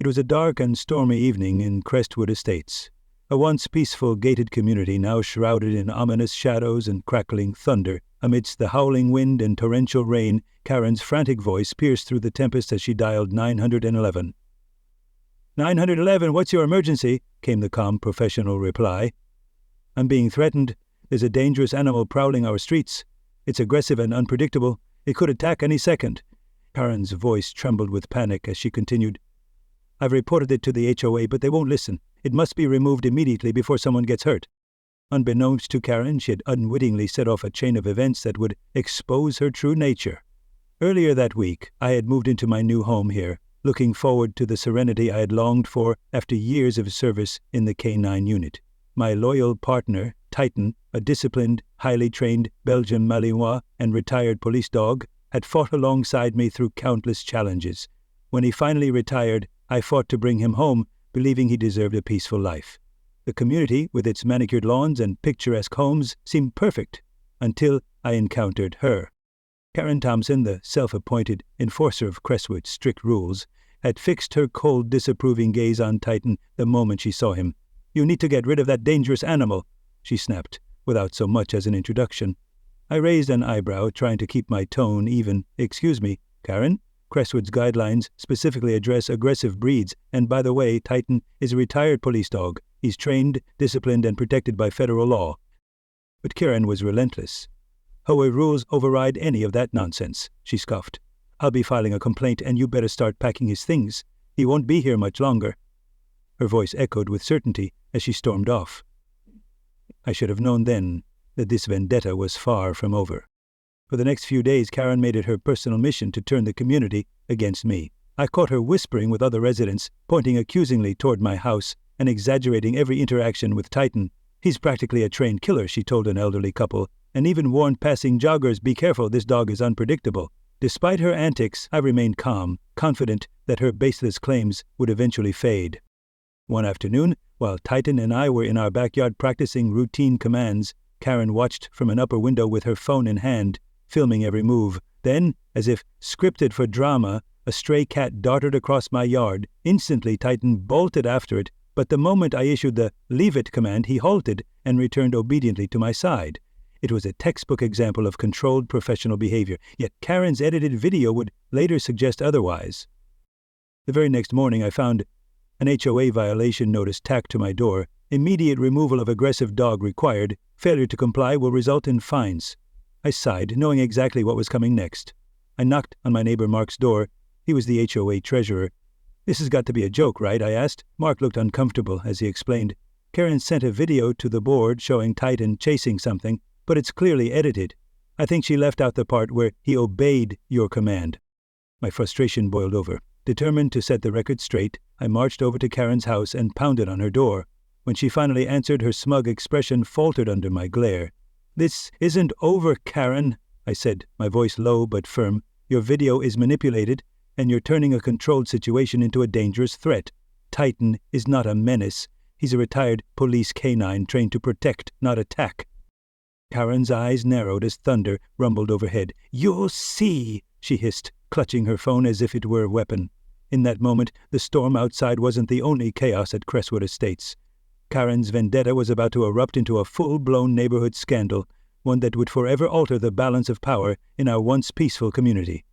It was a dark and stormy evening in Crestwood Estates, a once peaceful gated community now shrouded in ominous shadows and crackling thunder. Amidst the howling wind and torrential rain, Karen's frantic voice pierced through the tempest as she dialed 911. 911, what's your emergency? Came the calm professional reply. I'm being threatened. There's a dangerous animal prowling our streets. It's aggressive and unpredictable. It could attack any second. Karen's voice trembled with panic as she continued. I've reported it to the HOA, but they won't listen. It must be removed immediately before someone gets hurt. Unbeknownst to Karen, she had unwittingly set off a chain of events that would expose her true nature. Earlier that week, I had moved into my new home here, looking forward to the serenity I had longed for after years of service in the K-9 unit. My loyal partner, Titan, a disciplined, highly trained Belgian Malinois and retired police dog, had fought alongside me through countless challenges. When he finally retired, I fought to bring him home, believing he deserved a peaceful life. The community, with its manicured lawns and picturesque homes, seemed perfect, until I encountered her. Karen Thompson, the self-appointed enforcer of Crestwood's strict rules, had fixed her cold, disapproving gaze on Titan the moment she saw him. You need to get rid of that dangerous animal, she snapped, without so much as an introduction. I raised an eyebrow, trying to keep my tone even. Excuse me, Karen? Crestwood's guidelines specifically address aggressive breeds, and by the way, Titan is a retired police dog. He's trained, disciplined, and protected by federal law. But Karen was relentless. HOA rules override any of that nonsense, she scoffed. I'll be filing a complaint, and you better start packing his things. He won't be here much longer. Her voice echoed with certainty as she stormed off. I should have known then that this vendetta was far from over. For the next few days, Karen made it her personal mission to turn the community against me. I caught her whispering with other residents, pointing accusingly toward my house and exaggerating every interaction with Titan. He's practically a trained killer, she told an elderly couple, and even warned passing joggers, be careful, this dog is unpredictable. Despite her antics, I remained calm, confident that her baseless claims would eventually fade. One afternoon, while Titan and I were in our backyard practicing routine commands, Karen watched from an upper window with her phone in hand, filming every move. Then, as if scripted for drama, a stray cat darted across my yard. Instantly, Titan bolted after it, but the moment I issued the "leave it" command, he halted and returned obediently to my side. It was a textbook example of controlled professional behavior, yet Karen's edited video would later suggest otherwise. The very next morning, I found an HOA violation notice tacked to my door. Immediate removal of aggressive dog required. Failure to comply will result in fines. I sighed, knowing exactly what was coming next. I knocked on my neighbor Mark's door. He was the HOA treasurer. This has got to be a joke, right? I asked. Mark looked uncomfortable as he explained. Karen sent a video to the board showing Titan chasing something, but it's clearly edited. I think she left out the part where he obeyed your command. My frustration boiled over. Determined to set the record straight, I marched over to Karen's house and pounded on her door. When she finally answered, her smug expression faltered under my glare. This isn't over, Karen, I said, my voice low but firm. Your video is manipulated, and you're turning a controlled situation into a dangerous threat. Titan is not a menace. He's a retired police canine trained to protect, not attack. Karen's eyes narrowed as thunder rumbled overhead. You'll see, she hissed, clutching her phone as if it were a weapon. In that moment, the storm outside wasn't the only chaos at Crestwood Estates. Karen's vendetta was about to erupt into a full-blown neighborhood scandal, one that would forever alter the balance of power in our once peaceful community.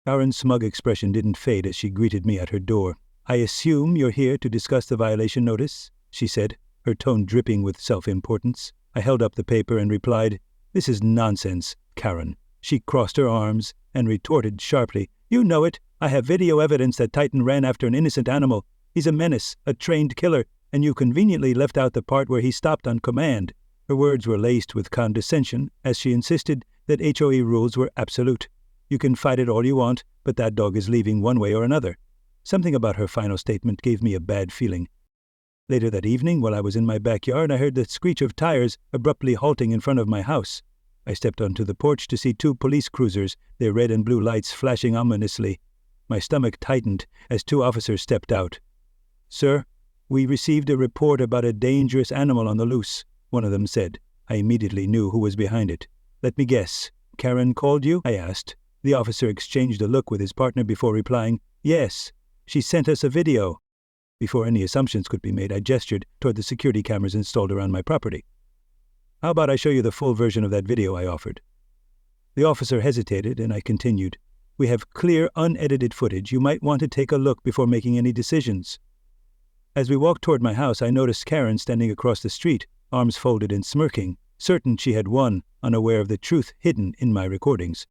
Karen's smug expression didn't fade as she greeted me at her door. I assume you're here to discuss the violation notice, she said, her tone dripping with self-importance. I held up the paper and replied, This is nonsense, Karen. She crossed her arms and retorted sharply, You know it. I have video evidence that Titan ran after an innocent animal. He's a menace, a trained killer, and you conveniently left out the part where he stopped on command. Her words were laced with condescension as she insisted that HOA rules were absolute. You can fight it all you want, but that dog is leaving one way or another. Something about her final statement gave me a bad feeling. Later that evening, while I was in my backyard, I heard the screech of tires abruptly halting in front of my house. I stepped onto the porch to see two police cruisers, their red and blue lights flashing ominously. My stomach tightened as two officers stepped out. Sir, we received a report about a dangerous animal on the loose, one of them said. I immediately knew who was behind it. Let me guess. Karen called you? I asked. The officer exchanged a look with his partner before replying, Yes. She sent us a video. Before any assumptions could be made, I gestured toward the security cameras installed around my property. How about I show you the full version of that video, I offered. The officer hesitated, and I continued. We have clear, unedited footage. You might want to take a look before making any decisions. As we walked toward my house, I noticed Karen standing across the street, arms folded and smirking, certain she had won, unaware of the truth hidden in my recordings.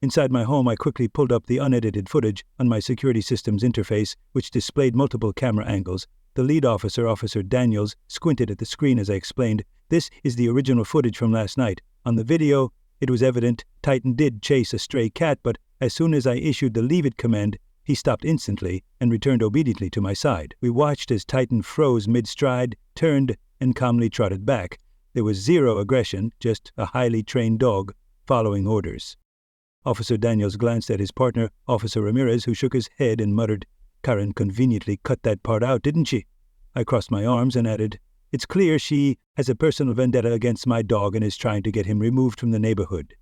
Inside my home, I quickly pulled up the unedited footage on my security system's interface, which displayed multiple camera angles. The lead officer, Officer Daniels, squinted at the screen as I explained, "This is the original footage from last night. On the video, it was evident Titan did chase a stray cat, but as soon as I issued the leave it command, he stopped instantly and returned obediently to my side. We watched as Titan froze mid-stride, turned, and calmly trotted back. There was zero aggression, just a highly trained dog following orders." Officer Daniels glanced at his partner, Officer Ramirez, who shook his head and muttered, "Karen conveniently cut that part out, didn't she?" I crossed my arms and added, "It's clear she has a personal vendetta against my dog and is trying to get him removed from the neighborhood."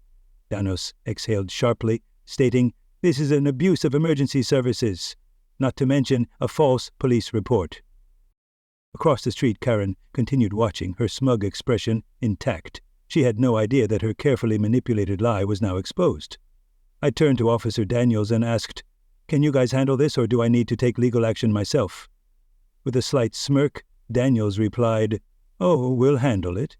Daniels exhaled sharply, stating, "This is an abuse of emergency services, not to mention a false police report." Across the street, Karen continued watching, her smug expression intact. She had no idea that her carefully manipulated lie was now exposed. I turned to Officer Daniels and asked, "Can you guys handle this, or do I need to take legal action myself?" With a slight smirk, Daniels replied, "Oh, we'll handle it."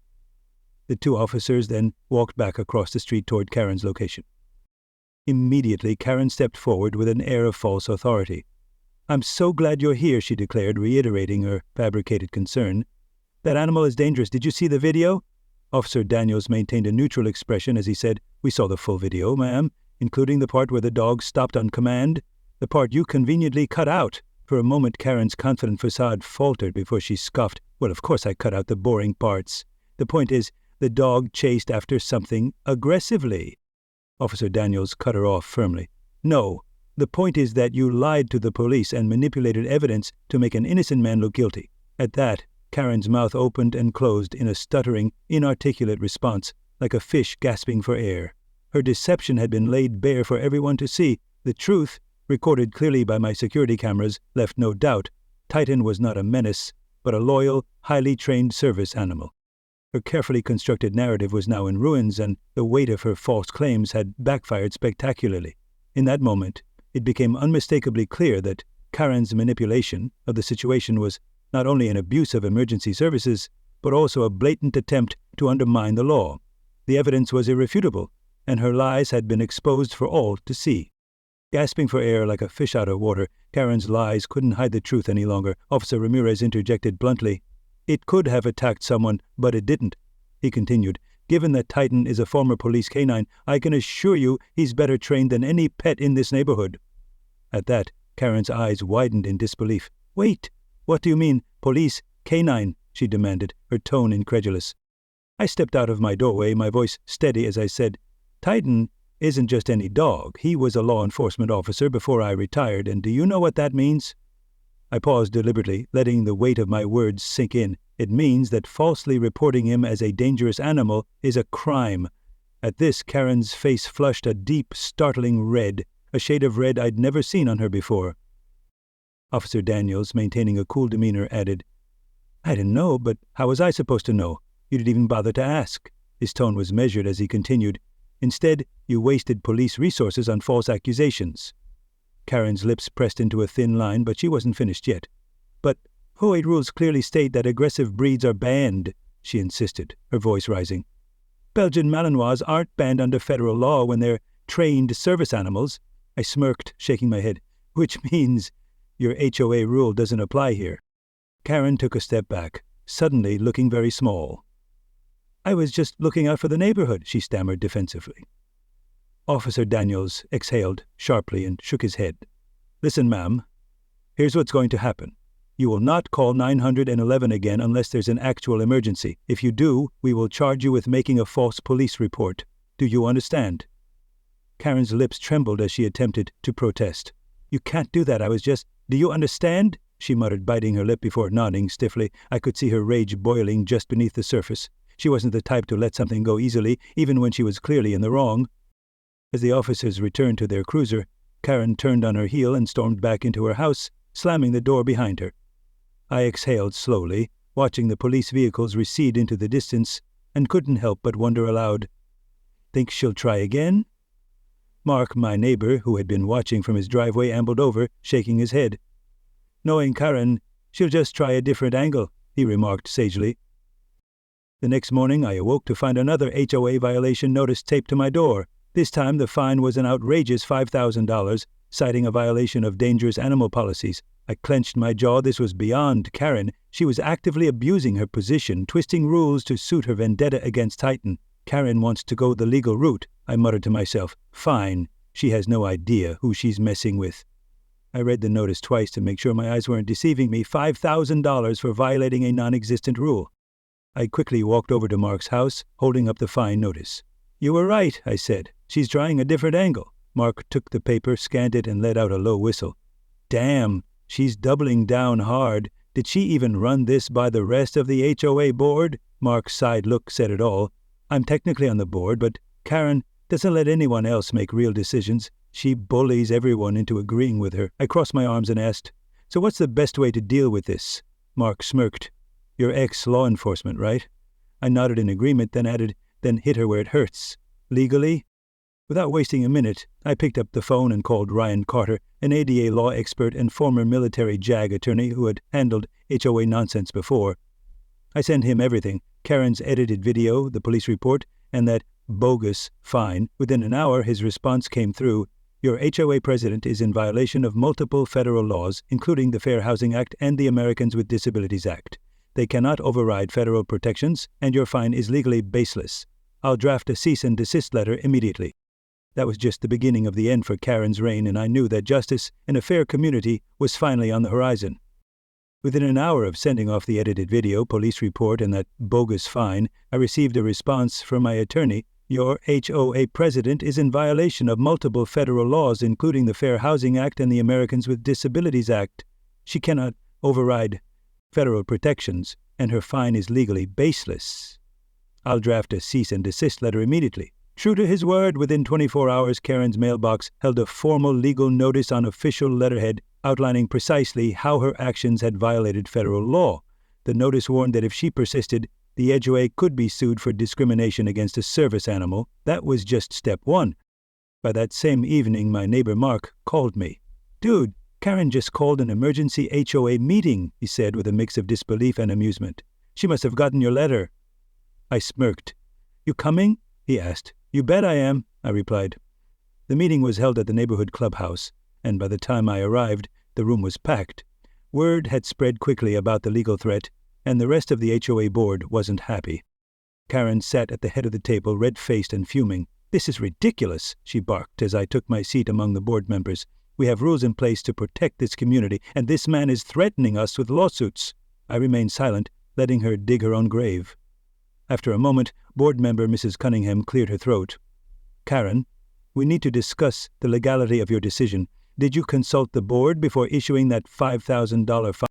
The two officers then walked back across the street toward Karen's location. Immediately, Karen stepped forward with an air of false authority. "I'm so glad you're here," she declared, reiterating her fabricated concern. "That animal is dangerous. Did you see the video?" Officer Daniels maintained a neutral expression as he said, "We saw the full video, ma'am, including the part where the dog stopped on command, the part you conveniently cut out." For a moment, Karen's confident facade faltered before she scoffed, "Well, of course I cut out the boring parts. The point is, the dog chased after something aggressively." Officer Daniels cut her off firmly. "No, the point is that you lied to the police and manipulated evidence to make an innocent man look guilty." At that, Karen's mouth opened and closed in a stuttering, inarticulate response, like a fish gasping for air. Her deception had been laid bare for everyone to see. The truth, recorded clearly by my security cameras, left no doubt. Titan was not a menace, but a loyal, highly trained service animal. Her carefully constructed narrative was now in ruins, and the weight of her false claims had backfired spectacularly. In that moment, it became unmistakably clear that Karen's manipulation of the situation was not only an abuse of emergency services, but also a blatant attempt to undermine the law. The evidence was irrefutable, and her lies had been exposed for all to see. Gasping for air like a fish out of water, Karen's lies couldn't hide the truth any longer. Officer Ramirez interjected bluntly, "It could have attacked someone, but it didn't." He continued, "Given that Titan is a former police canine, I can assure you he's better trained than any pet in this neighborhood." At that, Karen's eyes widened in disbelief. "Wait, what do you mean, police canine?" she demanded, her tone incredulous. I stepped out of my doorway, my voice steady as I said, "Titan isn't just any dog. He was a law enforcement officer before I retired, and do you know what that means?" I paused deliberately, letting the weight of my words sink in. It means that falsely reporting him as a dangerous animal is a crime. At this, Karen's face flushed a deep, startling red, a shade of red I'd never seen on her before. Officer Daniels, maintaining a cool demeanor, added, "I didn't know, but how was I supposed to know? You didn't even bother to ask." His tone was measured as he continued, "Instead, you wasted police resources on false accusations." Karen's lips pressed into a thin line, but she wasn't finished yet. "But HOA rules clearly state that aggressive breeds are banned," she insisted, her voice rising. "Belgian Malinois aren't banned under federal law when they're trained service animals." I smirked, shaking my head, "Which means your HOA rule doesn't apply here." Karen took a step back, suddenly looking very small. "I was just looking out for the neighborhood," she stammered defensively. Officer Daniels exhaled sharply and shook his head. "Listen, ma'am, here's what's going to happen. You will not call 911 again unless there's an actual emergency. If you do, we will charge you with making a false police report. Do you understand?" Karen's lips trembled as she attempted to protest. "You can't do that. I was just... Do you understand?" she muttered, biting her lip before nodding stiffly. I could see her rage boiling just beneath the surface. She wasn't the type to let something go easily, even when she was clearly in the wrong. As the officers returned to their cruiser, Karen turned on her heel and stormed back into her house, slamming the door behind her. I exhaled slowly, watching the police vehicles recede into the distance, and couldn't help but wonder aloud, "Think she'll try again?" Mark, my neighbor, who had been watching from his driveway, ambled over, shaking his head. "Knowing Karen, she'll just try a different angle," he remarked sagely. The next morning I awoke to find another HOA violation notice taped to my door. This time the fine was an outrageous $5,000, citing a violation of dangerous animal policies. I clenched my jaw. This was beyond Karen. She was actively abusing her position, twisting rules to suit her vendetta against Titan. "Karen wants to go the legal route," I muttered to myself. "Fine. She has no idea who she's messing with." I read the notice twice to make sure my eyes weren't deceiving me. $5,000 for violating a non-existent rule. I quickly walked over to Mark's house, holding up the fine notice. "You were right," I said. "She's trying a different angle." Mark took the paper, scanned it, and let out a low whistle. "Damn, she's doubling down hard. Did she even run this by the rest of the HOA board?" Mark's side look said it all. "I'm technically on the board, but Karen doesn't let anyone else make real decisions. She bullies everyone into agreeing with her." I crossed my arms and asked, "So what's the best way to deal with this?" Mark smirked. "You're ex-law enforcement, right?" I nodded in agreement, then added, "Then hit her where it hurts." "Legally?" Without wasting a minute, I picked up the phone and called Ryan Carter, an ADA law expert and former military JAG attorney who had handled HOA nonsense before. I sent him everything: Karen's edited video, the police report, and that bogus fine. Within an hour, his response came through. "Your HOA president is in violation of multiple federal laws, including the Fair Housing Act and the Americans with Disabilities Act. They cannot override federal protections, and your fine is legally baseless. I'll draft a cease and desist letter immediately." That was just the beginning of the end for Karen's reign, and I knew that justice in a fair community was finally on the horizon. Within an hour of sending off the edited video, police report, and that bogus fine, I received a response from my attorney. "Your HOA president is in violation of multiple federal laws, including the Fair Housing Act and the Americans with Disabilities Act. She cannot override federal protections, and her fine is legally baseless. I'll draft a cease and desist letter immediately." True to his word, within 24 hours, Karen's mailbox held a formal legal notice on official letterhead outlining precisely how her actions had violated federal law. The notice warned that if she persisted, the HOA could be sued for discrimination against a service animal. That was just step one. By that same evening, my neighbor Mark called me. "Dude, Karen just called an emergency HOA meeting," he said with a mix of disbelief and amusement. "She must have gotten your letter." I smirked. "You coming?" he asked. "You bet I am," I replied. The meeting was held at the neighborhood clubhouse, and by the time I arrived, the room was packed. Word had spread quickly about the legal threat, and the rest of the HOA board wasn't happy. Karen sat at the head of the table, red-faced and fuming. "This is ridiculous," she barked as I took my seat among the board members. "We have rules in place to protect this community, and this man is threatening us with lawsuits." I remained silent, letting her dig her own grave. After a moment, board member Mrs. Cunningham cleared her throat. "Karen, we need to discuss the legality of your decision. Did you consult the board before issuing that $5,000 fine?"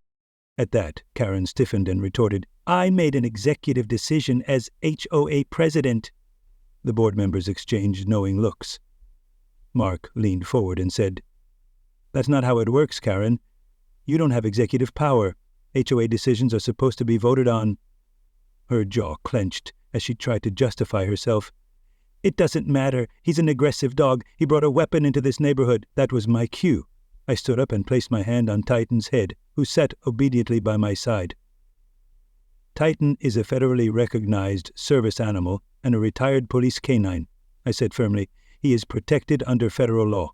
At that, Karen stiffened and retorted, "I made an executive decision as HOA president." The board members exchanged knowing looks. Mark leaned forward and said, "That's not how it works, Karen. You don't have executive power. HOA decisions are supposed to be voted on." Her jaw clenched as she tried to justify herself. "It doesn't matter. He's an aggressive dog. He brought a weapon into this neighborhood." That was my cue. I stood up and placed my hand on Titan's head, who sat obediently by my side. "Titan is a federally recognized service animal and a retired police canine," I said firmly. "He is protected under federal law.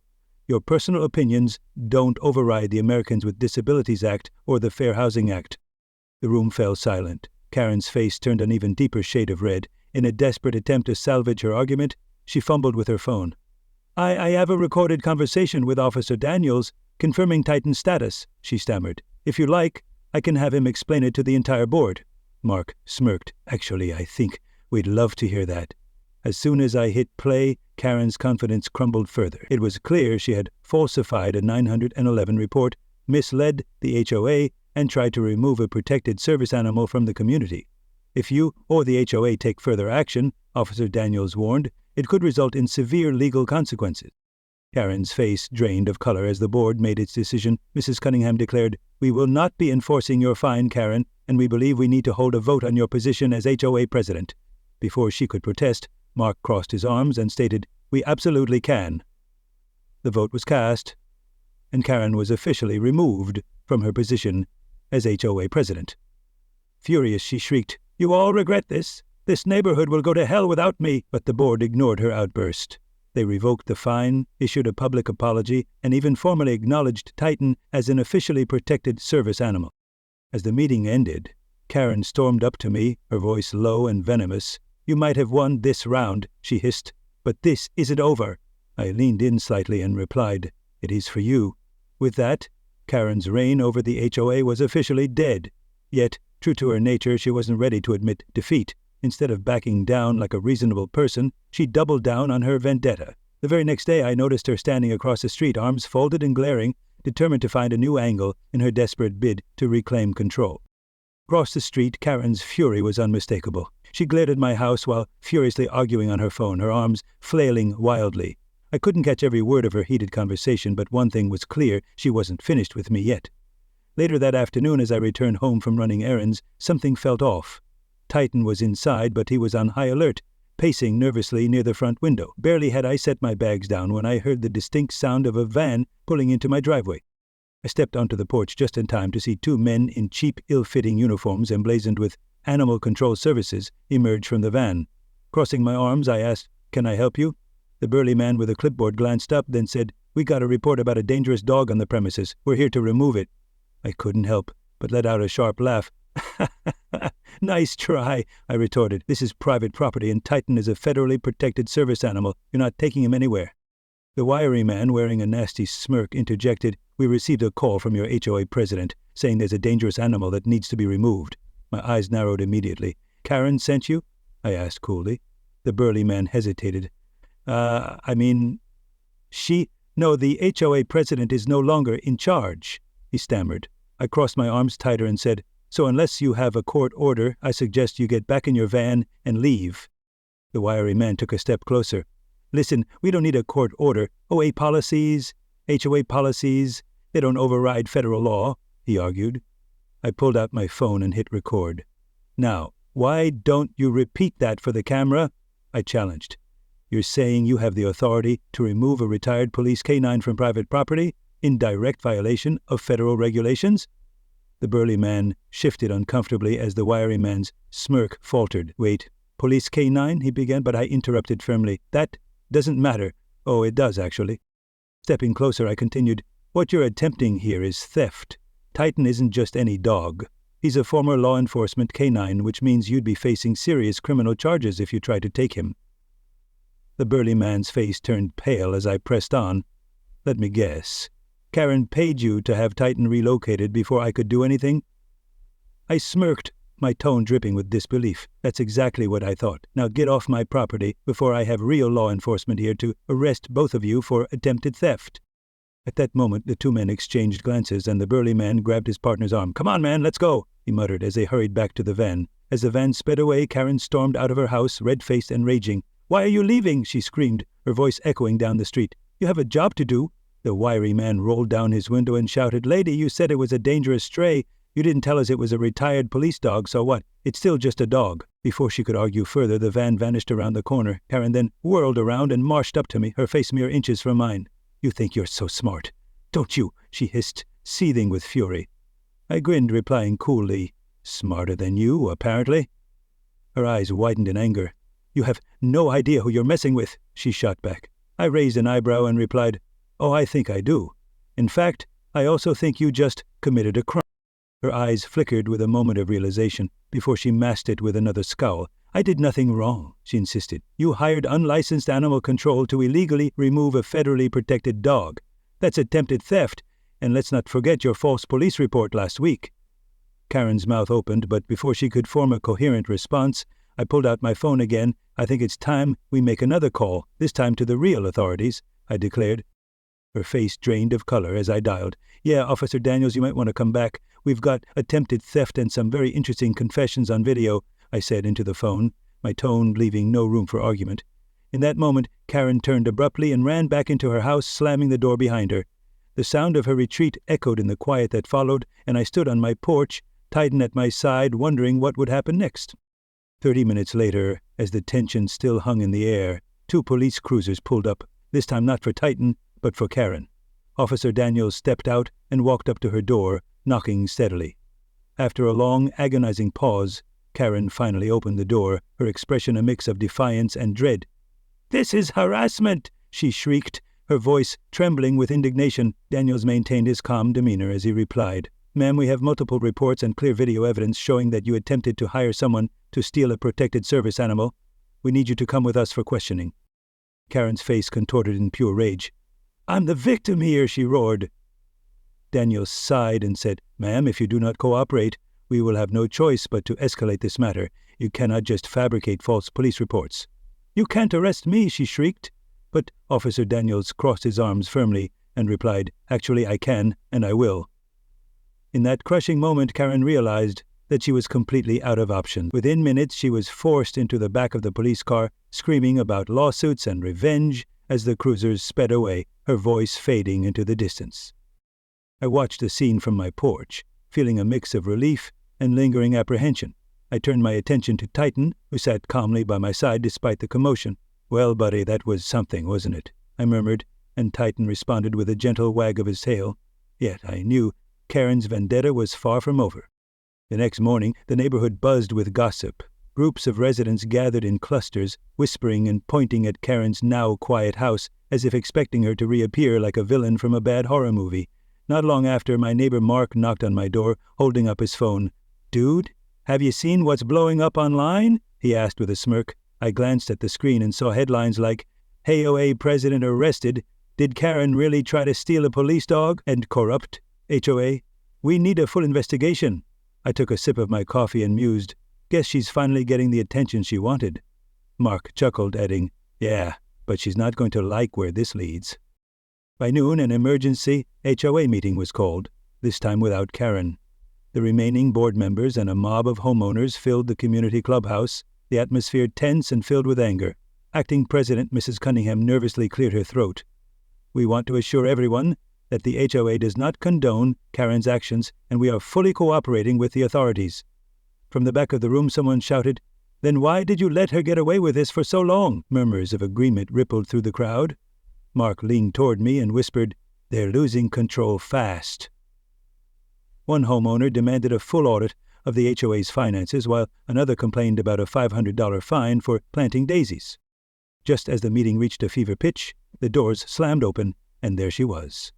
Your personal opinions don't override the Americans with Disabilities Act or the Fair Housing Act." The room fell silent. Karen's face turned an even deeper shade of red. In a desperate attempt to salvage her argument, she fumbled with her phone. I have a recorded conversation with Officer Daniels confirming Titan's status," she stammered. "If you like, I can have him explain it to the entire board." Mark smirked. "Actually, I think we'd love to hear that." As soon as I hit play, Karen's confidence crumbled further. It was clear she had falsified a 911 report, misled the HOA, and tried to remove a protected service animal from the community. "If you or the HOA take further action," Officer Daniels warned, "it could result in severe legal consequences." Karen's face drained of color as the board made its decision. Mrs. Cunningham declared, "We will not be enforcing your fine, Karen, and we believe we need to hold a vote on your position as HOA president." Before she could protest, Mark crossed his arms and stated, "We absolutely can." The vote was cast, and Karen was officially removed from her position as HOA president. Furious, she shrieked, "You all regret this? This neighborhood will go to hell without me!" But the board ignored her outburst. They revoked the fine, issued a public apology, and even formally acknowledged Titan as an officially protected service animal. As the meeting ended, Karen stormed up to me, her voice low and venomous. "You might have won this round," she hissed, "but this isn't over." I leaned in slightly and replied, "It is for you." With that, Karen's reign over the HOA was officially dead. Yet, true to her nature, she wasn't ready to admit defeat. Instead of backing down like a reasonable person, she doubled down on her vendetta. The very next day I noticed her standing across the street, arms folded and glaring, determined to find a new angle in her desperate bid to reclaim control. Across the street, Karen's fury was unmistakable. She glared at my house while furiously arguing on her phone, her arms flailing wildly. I couldn't catch every word of her heated conversation, but one thing was clear, she wasn't finished with me yet. Later that afternoon, as I returned home from running errands, something felt off. Titan was inside, but he was on high alert, pacing nervously near the front window. Barely had I set my bags down when I heard the distinct sound of a van pulling into my driveway. I stepped onto the porch just in time to see two men in cheap, ill-fitting uniforms emblazoned with Animal Control Services emerge from the van. Crossing my arms, I asked, "Can I help you?" The burly man with a clipboard glanced up, then said, "We got a report about a dangerous dog on the premises. We're here to remove it." I couldn't help but let out a sharp laugh. "Nice try," I retorted. "This is private property, and Titan is a federally protected service animal. You're not taking him anywhere." The wiry man, wearing a nasty smirk, interjected, "We received a call from your HOA president, saying there's a dangerous animal that needs to be removed." My eyes narrowed immediately. "Karen sent you?" I asked coolly. The burly man hesitated. No, the HOA president is no longer in charge," he stammered. I crossed my arms tighter and said, "So unless you have a court order, I suggest you get back in your van and leave." The wiry man took a step closer. "Listen, we don't need a court order. HOA policies, they don't override federal law," he argued. I pulled out my phone and hit record. "Now, why don't you repeat that for the camera?" I challenged. "You're saying you have the authority to remove a retired police canine from private property in direct violation of federal regulations?" The burly man shifted uncomfortably as the wiry man's smirk faltered. "Wait, police canine?" he began, but I interrupted firmly. "That doesn't matter." "Oh, it does, actually." Stepping closer, I continued, "What you're attempting here is theft. Titan isn't just any dog. He's a former law enforcement canine, which means you'd be facing serious criminal charges if you try to take him." The burly man's face turned pale as I pressed on. "Let me guess. Karen paid you to have Titan relocated before I could do anything?" I smirked, my tone dripping with disbelief. "That's exactly what I thought. Now get off my property before I have real law enforcement here to arrest both of you for attempted theft." At that moment, the two men exchanged glances, and the burly man grabbed his partner's arm. "Come on, man, let's go," he muttered as they hurried back to the van. As the van sped away, Karen stormed out of her house, red-faced and raging. "Why are you leaving?" she screamed, her voice echoing down the street. "You have a job to do." The wiry man rolled down his window and shouted, "Lady, you said it was a dangerous stray. You didn't tell us it was a retired police dog, so what? It's still just a dog." Before she could argue further, the van vanished around the corner. Karen then whirled around and marched up to me, her face mere inches from mine. "You think you're so smart, don't you?" she hissed, seething with fury. I grinned, replying coolly, "Smarter than you, apparently." Her eyes widened in anger. "You have no idea who you're messing with," she shot back. I raised an eyebrow and replied, "Oh, I think I do. In fact, I also think you just committed a crime." Her eyes flickered with a moment of realization before she masked it with another scowl. "I did nothing wrong," she insisted. "You hired unlicensed animal control to illegally remove a federally protected dog. That's attempted theft, and let's not forget your false police report last week." Karen's mouth opened, but before she could form a coherent response, I pulled out my phone again. "I think it's time we make another call, this time to the real authorities," I declared. Her face drained of color as I dialed. "Yeah, Officer Daniels, you might want to come back. We've got attempted theft and some very interesting confessions on video," I said into the phone, my tone leaving no room for argument. In that moment, Karen turned abruptly and ran back into her house, slamming the door behind her. The sound of her retreat echoed in the quiet that followed, and I stood on my porch, Titan at my side, wondering what would happen next. 30 minutes later, as the tension still hung in the air, 2 police cruisers pulled up, this time not for Titan, but for Karen. Officer Daniels stepped out and walked up to her door, knocking steadily. After a long, agonizing pause, Karen finally opened the door, her expression a mix of defiance and dread. "This is harassment!" she shrieked, her voice trembling with indignation. Daniels maintained his calm demeanor as he replied, "Ma'am, we have multiple reports and clear video evidence showing that you attempted to hire someone to steal a protected service animal. We need you to come with us for questioning." Karen's face contorted in pure rage. "I'm the victim here," she roared. Daniels sighed and said, "Ma'am, if you do not cooperate, we will have no choice but to escalate this matter. You cannot just fabricate false police reports." "You can't arrest me," she shrieked. But Officer Daniels crossed his arms firmly and replied, "Actually, I can, and I will." In that crushing moment, Karen realized that she was completely out of options. Within minutes, she was forced into the back of the police car, screaming about lawsuits and revenge as the cruisers sped away, her voice fading into the distance. I watched the scene from my porch, feeling a mix of relief and lingering apprehension. I turned my attention to Titan, who sat calmly by my side despite the commotion. "Well, buddy, that was something, wasn't it?" I murmured, and Titan responded with a gentle wag of his tail. Yet I knew Karen's vendetta was far from over. The next morning, the neighborhood buzzed with gossip. Groups of residents gathered in clusters, whispering and pointing at Karen's now quiet house, as if expecting her to reappear like a villain from a bad horror movie. Not long after, my neighbor Mark knocked on my door, holding up his phone. "Dude, have you seen what's blowing up online?" he asked with a smirk. I glanced at the screen and saw headlines like, "HOA president arrested. Did Karen really try to steal a police dog and corrupt HOA? We need a full investigation." I took a sip of my coffee and mused, "Guess she's finally getting the attention she wanted." Mark chuckled, adding, "Yeah, but she's not going to like where this leads." By noon, an emergency HOA meeting was called, this time without Karen. The remaining board members and a mob of homeowners filled the community clubhouse, the atmosphere tense and filled with anger. Acting President Mrs. Cunningham nervously cleared her throat. "We want to assure everyone that the HOA does not condone Karen's actions, and we are fully cooperating with the authorities." From the back of the room, someone shouted, "Then why did you let her get away with this for so long?" Murmurs of agreement rippled through the crowd. Mark leaned toward me and whispered, "They're losing control fast." One homeowner demanded a full audit of the HOA's finances, while another complained about a $500 fine for planting daisies. Just as the meeting reached a fever pitch, the doors slammed open, and there she was.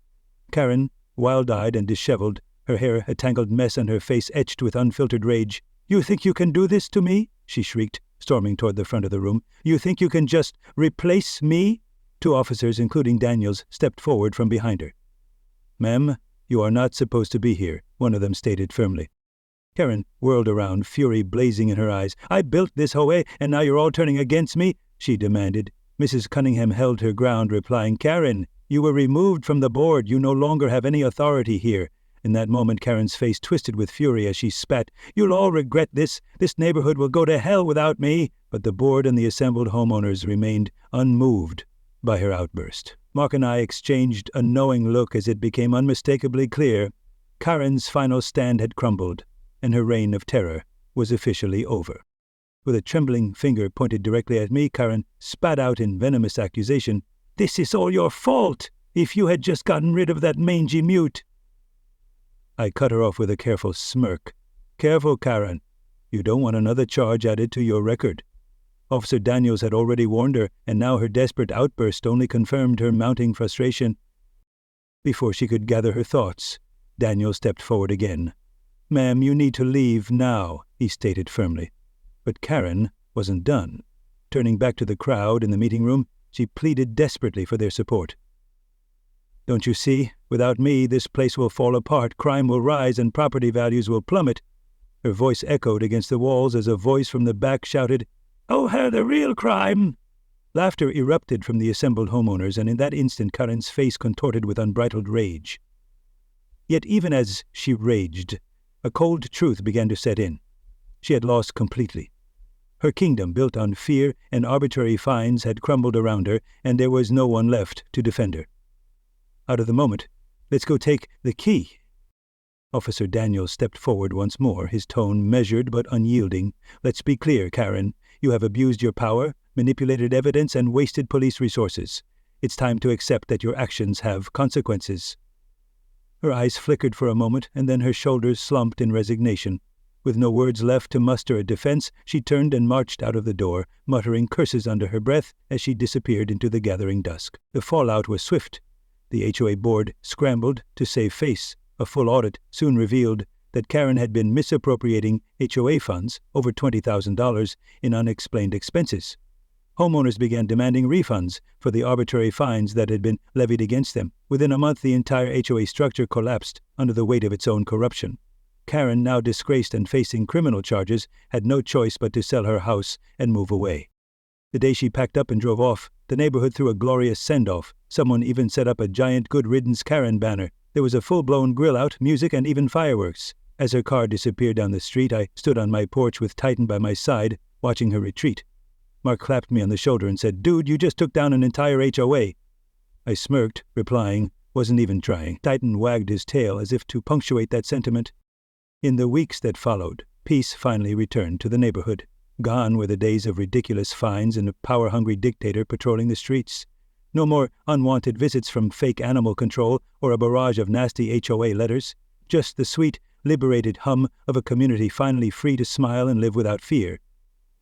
Karen, wild-eyed and disheveled, her hair a tangled mess and her face etched with unfiltered rage. "You think you can do this to me?" she shrieked, storming toward the front of the room. "You think you can just replace me?" 2 officers, including Daniels, stepped forward from behind her. "Ma'am, you are not supposed to be here," one of them stated firmly. Karen whirled around, fury blazing in her eyes. "I built this HOA, and now you're all turning against me?" she demanded. Mrs. Cunningham held her ground, replying, "Karen, you were removed from the board. You no longer have any authority here." In that moment, Karen's face twisted with fury as she spat. "You'll all regret this. This neighborhood will go to hell without me." But the board and the assembled homeowners remained unmoved by her outburst. Mark and I exchanged a knowing look as it became unmistakably clear Karen's final stand had crumbled, and her reign of terror was officially over. With a trembling finger pointed directly at me, Karen spat out in venomous accusation, "This is all your fault! If you had just gotten rid of that mangy mute!" I cut her off with a careful smirk. "Careful, Karen. You don't want another charge added to your record." Officer Daniels had already warned her, and now her desperate outburst only confirmed her mounting frustration. Before she could gather her thoughts, Daniels stepped forward again. "Ma'am, you need to leave now," he stated firmly. But Karen wasn't done. Turning back to the crowd in the meeting room, she pleaded desperately for their support. "Don't you see? Without me, this place will fall apart, crime will rise, and property values will plummet." Her voice echoed against the walls as a voice from the back shouted, "Oh, her the real crime!" Laughter erupted from the assembled homeowners, and in that instant Karen's face contorted with unbridled rage. Yet even as she raged, a cold truth began to set in. She had lost completely. Her kingdom, built on fear and arbitrary fines, had crumbled around her, and there was no one left to defend her. Out of the moment, "Let's go take the key." Officer Daniels stepped forward once more, his tone measured but unyielding. "Let's be clear, Karen. You have abused your power, manipulated evidence, and wasted police resources. It's time to accept that your actions have consequences." Her eyes flickered for a moment, and then her shoulders slumped in resignation. With no words left to muster a defense, she turned and marched out of the door, muttering curses under her breath as she disappeared into the gathering dusk. The fallout was swift. The HOA board scrambled to save face. A full audit soon revealed that Karen had been misappropriating HOA funds, over $20,000, in unexplained expenses. Homeowners began demanding refunds for the arbitrary fines that had been levied against them. Within a month, the entire HOA structure collapsed under the weight of its own corruption. Karen, now disgraced and facing criminal charges, had no choice but to sell her house and move away. The day she packed up and drove off, the neighborhood threw a glorious send-off. Someone even set up a giant "Good Riddance Karen" banner. There was a full-blown grill-out, music, and even fireworks. As her car disappeared down the street, I stood on my porch with Titan by my side, watching her retreat. Mark clapped me on the shoulder and said, "Dude, you just took down an entire HOA." I smirked, replying, "Wasn't even trying." Titan wagged his tail as if to punctuate that sentiment. In the weeks that followed, peace finally returned to the neighborhood. Gone were the days of ridiculous fines and a power-hungry dictator patrolling the streets. No more unwanted visits from fake animal control or a barrage of nasty HOA letters. Just the sweet, liberated hum of a community finally free to smile and live without fear.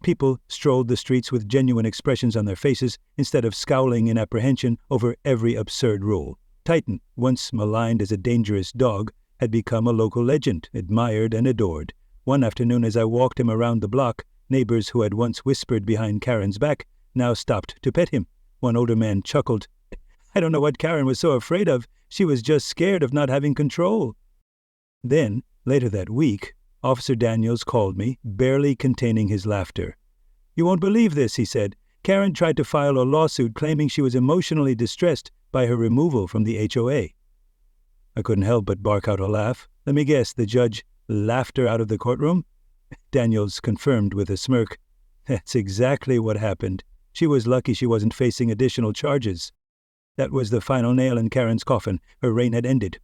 People strolled the streets with genuine expressions on their faces instead of scowling in apprehension over every absurd rule. Titan, once maligned as a dangerous dog, had become a local legend, admired and adored. One afternoon as I walked him around the block, neighbors who had once whispered behind Karen's back now stopped to pet him. One older man chuckled. "I don't know what Karen was so afraid of. She was just scared of not having control." Then, later that week, Officer Daniels called me, barely containing his laughter. "You won't believe this," he said. "Karen tried to file a lawsuit claiming she was emotionally distressed by her removal from the HOA." I couldn't help but bark out a laugh. Let me guess, the judge laughed her out of the courtroom? Daniels confirmed with a smirk. "That's exactly what happened. She was lucky she wasn't facing additional charges." That was the final nail in Karen's coffin. Her reign had ended.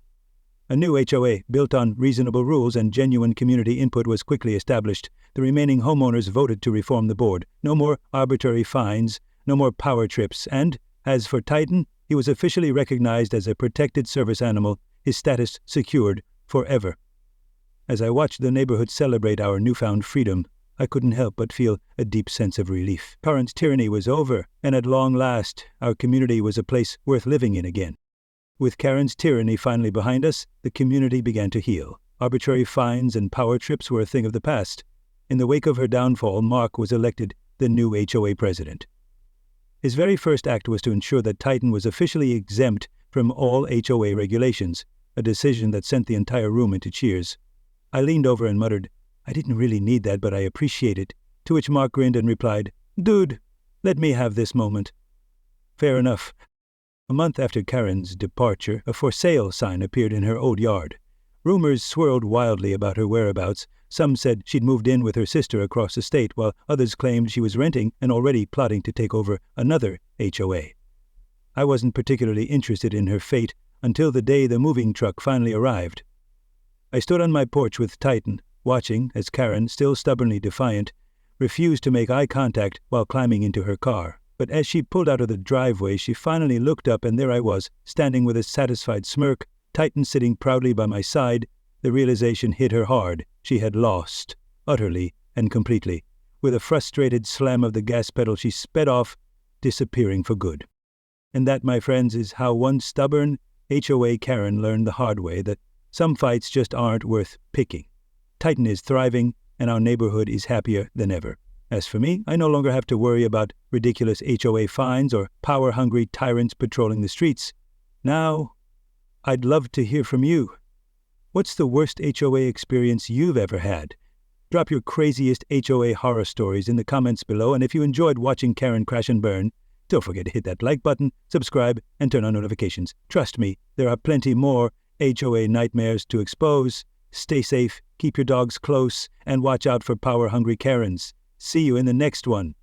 A new HOA, built on reasonable rules and genuine community input, was quickly established. The remaining homeowners voted to reform the board. No more arbitrary fines, no more power trips, and, as for Titan, he was officially recognized as a protected service animal, his status secured forever. As I watched the neighborhood celebrate our newfound freedom, I couldn't help but feel a deep sense of relief. Current tyranny was over, and at long last, our community was a place worth living in again. With Karen's tyranny finally behind us, the community began to heal. Arbitrary fines and power trips were a thing of the past. In the wake of her downfall, Mark was elected the new HOA president. His very first act was to ensure that Titan was officially exempt from all HOA regulations, a decision that sent the entire room into cheers. I leaned over and muttered, "I didn't really need that, but I appreciate it," to which Mark grinned and replied, "Dude, let me have this moment." Fair enough. A month after Karen's departure, a "for sale" sign appeared in her old yard. Rumors swirled wildly about her whereabouts. Some said she'd moved in with her sister across the state, while others claimed she was renting and already plotting to take over another HOA. I wasn't particularly interested in her fate until the day the moving truck finally arrived. I stood on my porch with Titan, watching as Karen, still stubbornly defiant, refused to make eye contact while climbing into her car. But as she pulled out of the driveway, she finally looked up, and there I was, standing with a satisfied smirk, Titan sitting proudly by my side. The realization hit her hard. She had lost, utterly and completely. With a frustrated slam of the gas pedal, she sped off, disappearing for good. And that, my friends, is how one stubborn HOA Karen learned the hard way that some fights just aren't worth picking. Titan is thriving, and our neighborhood is happier than ever. As for me, I no longer have to worry about ridiculous HOA fines or power-hungry tyrants patrolling the streets. Now, I'd love to hear from you. What's the worst HOA experience you've ever had? Drop your craziest HOA horror stories in the comments below, and if you enjoyed watching Karen crash and burn, don't forget to hit that like button, subscribe, and turn on notifications. Trust me, there are plenty more HOA nightmares to expose. Stay safe, keep your dogs close, and watch out for power-hungry Karens. See you in the next one.